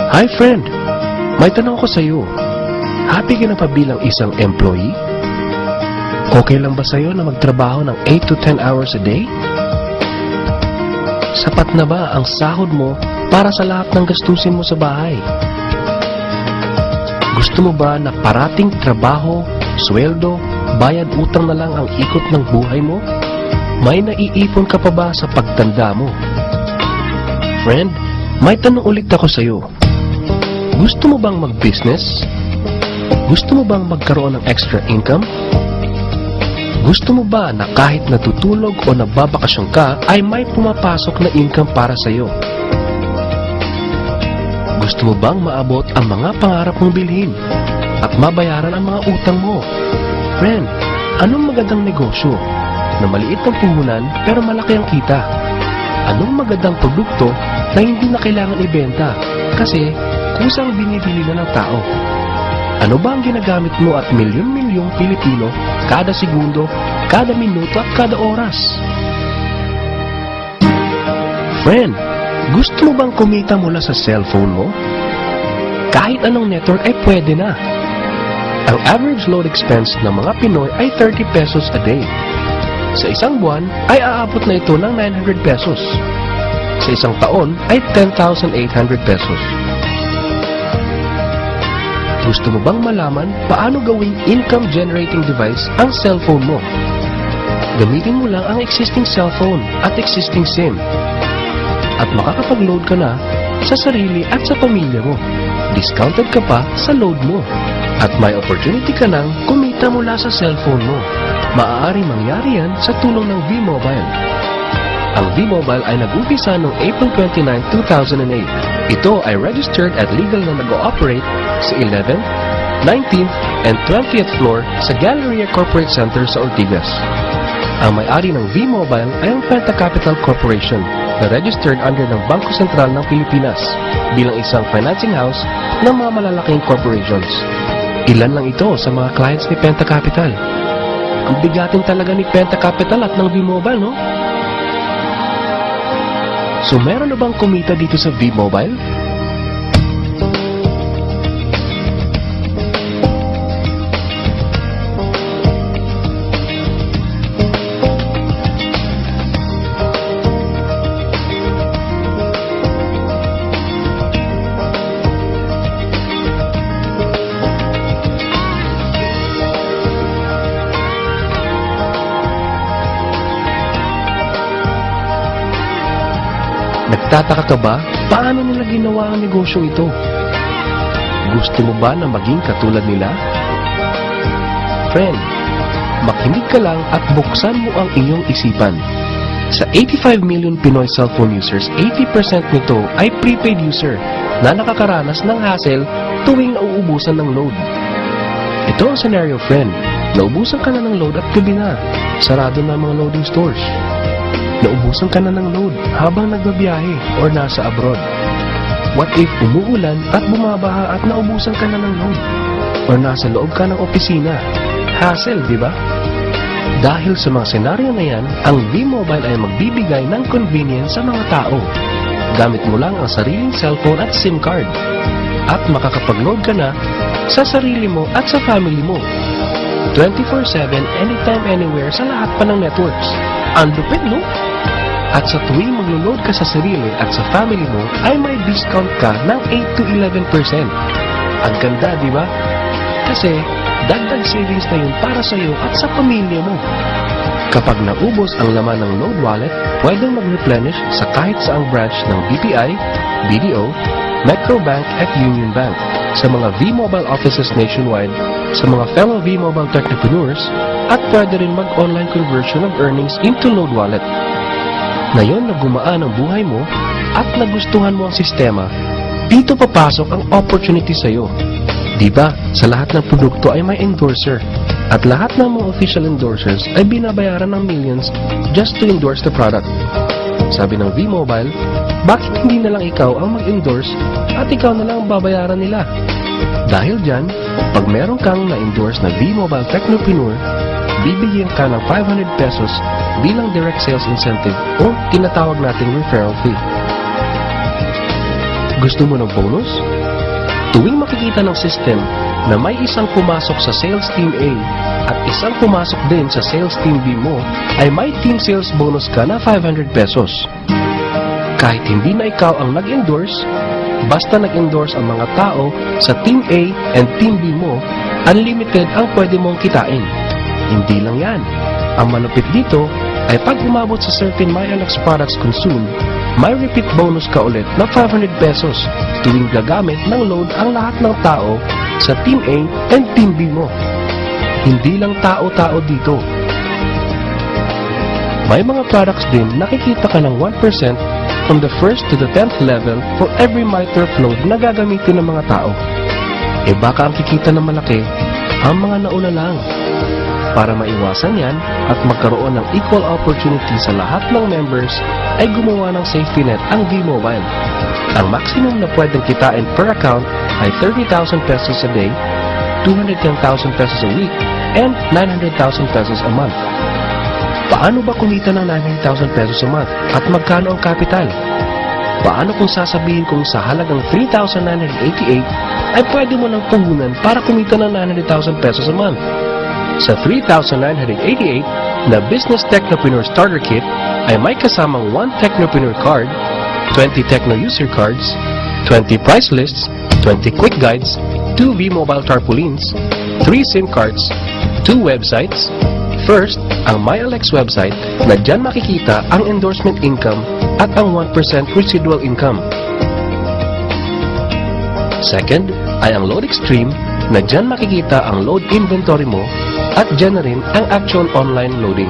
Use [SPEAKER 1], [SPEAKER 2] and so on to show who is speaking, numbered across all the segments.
[SPEAKER 1] Hi friend, may tanong ko sa iyo. Happy ka na pa bilang isang employee? Okay lang ba sa iyo na magtrabaho ng 8 to 10 hours a day? Sapat na ba ang sahod mo para sa lahat ng gastusin mo sa bahay? Gusto mo ba na parating trabaho, sweldo, bayad utang na lang ang ikot ng buhay mo? May naiipon ka pa ba sa pagtanda mo? Friend, may tanong ulit ako sa iyo. Gusto mo bang mag-business? Gusto mo bang magkaroon ng extra income? Gusto mo ba na kahit natutulog o nagbabakasyon ka ay may pumapasok na income para sa iyo? Gusto mo bang maabot ang mga pangarap mong bilhin at mabayaran ang mga utang mo? Friend, anong magandang negosyo na maliit ang puhunan pero malaki ang kita? Anong magandang produkto na hindi na kailangan ibenta kasi kusang binibili na ng tao? Ano ba ang ginagamit mo at milyon-milyong Pilipino kada segundo, kada minuto at kada oras? Friend, gusto mo bang kumita mula sa cellphone mo? Kahit anong network ay pwede na. Ang average load expense ng mga Pinoy ay 30 pesos a day. Sa isang buwan ay aabot na ito ng 900 pesos. Sa isang taon ay 10,800 pesos. Gusto mo bang malaman paano gawing income-generating device ang cellphone mo? Gamitin mo lang ang existing cellphone at existing SIM. At makakapag-load ka na sa sarili at sa pamilya mo. Discounted ka pa sa load mo. At may opportunity ka nang kumita mula sa cellphone mo. Maaari mangyari yan sa tulong ng V-Mobile. Ang V-Mobile ay nag-umpisa noong April 29, 2008. Ito ay registered at legal na nag-ooperate sa 11th, 19th, and 20th floor sa Galleria Corporate Center sa Ortigas. Ang may-ari ng V-Mobile ay ang Penta Capital Corporation na registered under ng Bangko Sentral ng Pilipinas bilang isang financing house ng mga malalaking corporations. Ilan lang ito sa mga clients ni Penta Capital. Ang bigatin talaga ni Penta Capital at ng V-Mobile, no? So meron na bang kumita dito sa V-Mobile? Nagtataka ka ba? Paano nila ginawa ang negosyo ito? Gusto mo ba na maging katulad nila? Friend, makinig ka lang at buksan mo ang iyong isipan. Sa 85 million Pinoy cellphone users, 80% nito ay prepaid user na nakakaranas ng hassle tuwing nauubusan ng load. Ito ang scenario, friend. Naubusan ka na ng load at gabi na. Sarado na ang mga loading stores. Naubusan ka na ng load habang nagbabiyahe or nasa abroad. What if umuulan at bumabaha at naubusan ka na ng load? Or nasa loob ka ng opisina? Hassle, di ba? Dahil sa mga senaryo na yan, ang V-Mobile ay magbibigay ng convenience sa mga tao. Gamit mo lang ang sariling cellphone at SIM card. At makakapag-load ka na sa sarili mo at sa family mo. 24/7, anytime, anywhere sa lahat pa ng networks. Ang lupit, no? At sa tuwing maglo-load ka sa sarili at sa family mo, ay may discount ka ng 8 to 11%. Ang ganda, di ba? Kasi, dagdag savings na yun para sa iyo at sa pamilya mo. Kapag naubos ang laman ng load wallet, pwedeng mag-replenish sa kahit saang branch ng BPI, BDO, Metrobank at Union Bank, sa mga V-Mobile offices nationwide, sa mga fellow V-Mobile technopreneurs, at pwede rin mag-online conversion of earnings into load wallet. Ngayon na gumaan ang buhay mo at nagustuhan mo ang sistema, dito papasok ang opportunity sa iyo. Diba, sa lahat ng produkto ay may endorser at lahat ng mga official endorsers ay binabayaran ng millions just to endorse the product. Sabi ng V-Mobile, bakit hindi na lang ikaw ang mag-endorse at ikaw na lang ang babayaran nila? Dahil dyan, pag meron kang na-endorse na V-Mobile Technopreneur, bibigyan ka ng 500 pesos bilang direct sales incentive o tinatawag nating referral fee. Gusto mo ng bonus? Tuwing makikita ng system na may isang pumasok sa sales team A at isang pumasok din sa sales team B mo, ay may team sales bonus ka na 500 pesos. Kahit hindi na ikaw ang nag-endorse, basta nag-endorse ang mga tao sa team A and team B mo, unlimited ang pwede mong kitain. Hindi lang yan. Ang malupit dito ay pag umabot sa certain MyLX products consumed, may repeat bonus ka ulit na 500 pesos tuwing gagamit ng load ang lahat ng tao sa Team A and Team B mo. Hindi lang tao-tao dito. May mga products din nakikita ka ng 1% from the 1st to the 10th level for every MyTurf load na gagamitin ng mga tao. E baka ang kikita na malaki, ang mga nauna lang. Para maiwasan yan at magkaroon ng equal opportunity sa lahat ng members, ay gumawa ng safety net ang V-Mobile. Ang maximum na pwedeng kitain per account ay 30,000 pesos a day, 210,000 pesos a week, and 900,000 pesos a month. Paano ba kumita ng 900,000 pesos a month at magkano ang capital? Paano kung sasabihin kong sa halagang 3,988 ay pwede mo nang puhunan para kumita ng 900,000 pesos a month? Sa 3,988 na Business Technopreneur Starter Kit ay may kasamang 1 Technopreneur Card, 20 Techno User Cards, 20 Price Lists, 20 Quick Guides, 2 V-Mobile Tarpaulins, 3 SIM cards, 2 websites. First, ang MyLX website na dyan makikita ang endorsement income at ang 1% residual income. Second, ay ang Load Extreme na dyan makikita ang load inventory mo at dyan na rin ang actual online loading.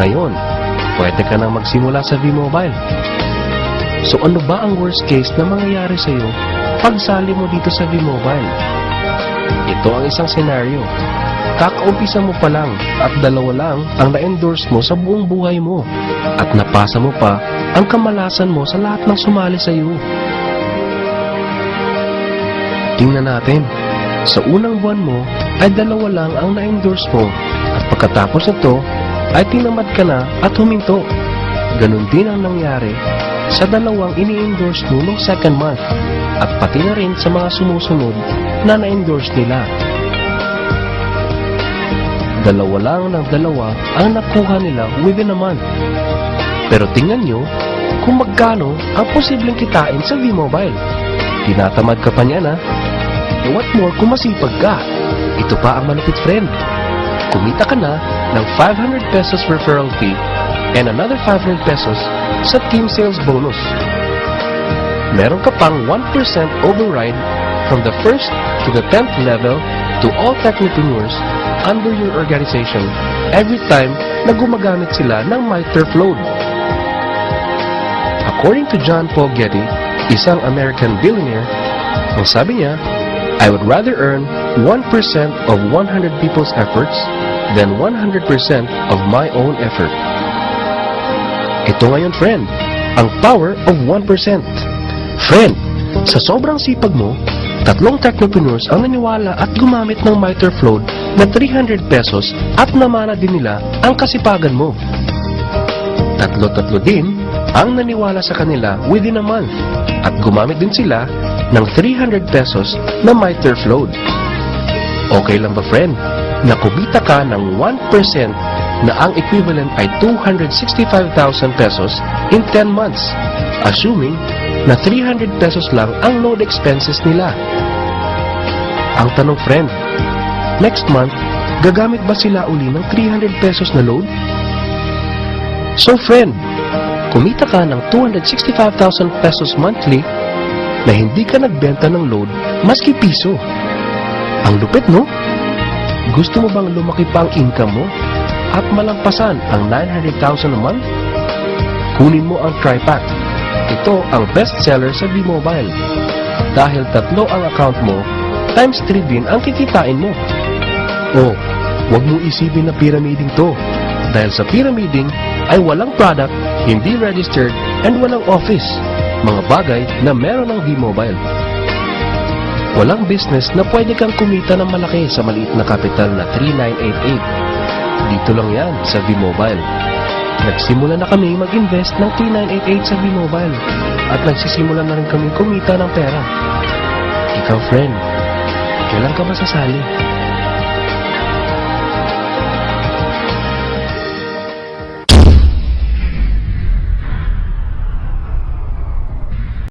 [SPEAKER 1] Ngayon, pwede ka nang magsimula sa V-Mobile. So ano ba ang worst case na mangyayari sa'yo pag sali mo dito sa V-Mobile? Ito ang isang senaryo. Kakaumpisa mo pa lang at 2 lang ang na-endorse mo sa buong buhay mo at napasa mo pa ang kamalasan mo sa lahat ng sumali sa'yo. Tingnan natin. Sa unang buwan mo ay 2 lang ang na-endorse mo at pagkatapos nito ay tinamad ka na at huminto. Ganon din ang nangyari sa 2 ini-endorse mo noong second month at pati na rin sa mga sumusunod na na-endorse nila. 2 lang ng 2 ang nakuha nila within a month. Pero tingnan nyo kung magkano ang posibleng kitain sa V-Mobile. Tinatamad ka pa niya na. E what more kung masipag ka? Ito pa ang malupit, friend. Kumita ka na ng 500 pesos referral fee and another 500 pesos sa team sales bonus. Meron ka pang 1% override from the 1st to the 10th level to all technopreneurs under your organization every time na gumagamit sila ng MyTurf load. According to John Paul Getty, isang American billionaire, ang sabi niya, I would rather earn 1% of 100 people's efforts than 100% of my own effort. Ito ngayon, friend, ang power of 1%. Friend, sa sobrang sipag mo, 3 technopreneurs ang naniwala at gumamit ng MyTurf load na 300 pesos at namana din nila ang kasipagan mo. 3 din ang naniwala sa kanila within a month at gumamit din sila ng 300 pesos na MyTurf load. Okay lang ba, friend, na kumita ka ng 1% na ang equivalent ay 265,000 pesos in 10 months, assuming na 300 pesos lang ang load expenses nila? Ang tanong, friend, next month, gagamit ba sila uli ng 300 pesos na load? So, friend, kumita ka ng 265,000 pesos monthly na hindi ka nagbenta ng load maski piso. Ang lupit, no? Gusto mo bang lumaki pa ang income mo at malampasan ang 900,000 a month? Kunin mo ang TriPack. Ito ang best seller sa V-Mobile. Dahil 3 ang account mo, times 3 din ang kikitain mo. Oh, wag mo isipin na pyramiding to. Dahil sa pyramiding ay walang product, hindi registered, and walang office. Mga bagay na meron ng V-Mobile. Walang business na pwede kang kumita ng malaki sa maliit na kapital na 3,988. Dito lang yan sa V-Mobile. Nagsimula na kami mag-invest ng 3988 sa B-Mobile at nagsisimula na rin kami kumita ng pera. Ikaw, friend, kailan ka ba sasali?